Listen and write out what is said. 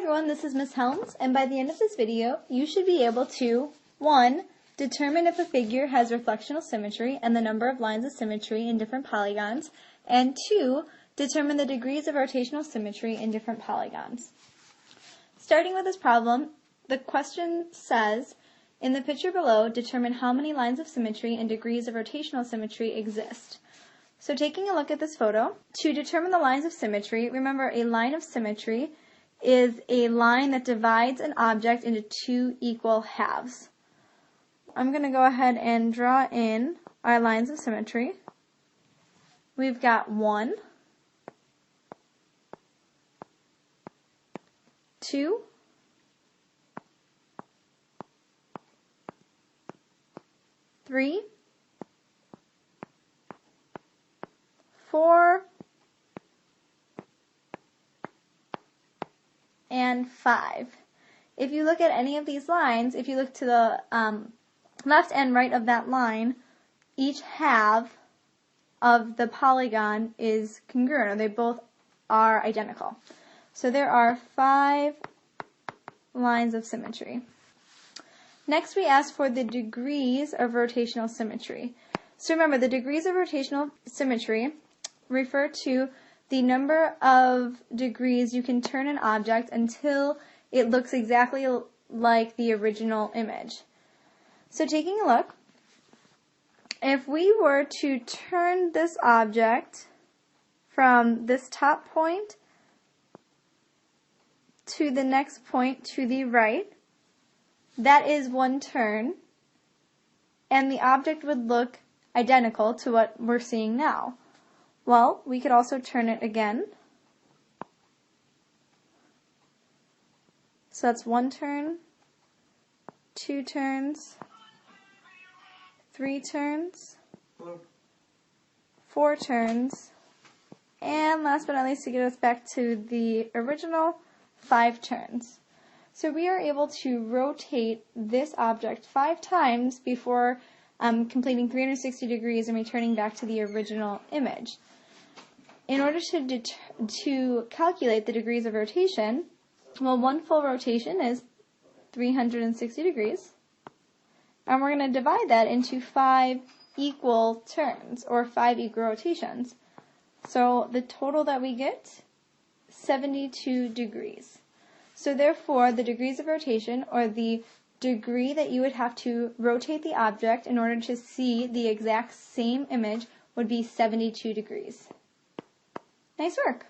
everyone, this is Ms. Helms, and by the end of this video, you should be able to 1. Determine if a figure has reflectional symmetry and the number of lines of symmetry in different polygons, and 2. Determine the degrees of rotational symmetry in different polygons. Starting with this problem, the question says, in the picture below, determine how many lines of symmetry and degrees of rotational symmetry exist. So taking a look at this photo, to determine the lines of symmetry, remember a line of symmetry is a line that divides an object into two equal halves. I'm going to go ahead and draw in our lines of symmetry. We've got 1, 2, 3, 4, and 5. If you look at any of these lines, if you look to the left and right of that line, each half of the polygon is congruent, or they both are identical. So there are 5 lines of symmetry. Next we ask for the degrees of rotational symmetry. So remember, the degrees of rotational symmetry refer to the number of degrees you can turn an object until it looks exactly like the original image. So taking a look, if we were to turn this object from this top point to the next point to the right, that is 1 turn, and the object would look identical to what we're seeing now. Well, we could also turn it again. So that's 1 turn, 2 turns, 3 turns, 4 turns, and last but not least, to get us back to the original, 5 turns. So we are able to rotate this object 5 times before completing 360 degrees and returning back to the original image. In order to calculate the degrees of rotation, well, 1 full rotation is 360 degrees, and we're going to divide that into 5 equal turns, or 5 equal rotations. So the total that we get, 72 degrees. So therefore, the degrees of rotation, or the degree that you would have to rotate the object in order to see the exact same image, would be 72 degrees. Nice work!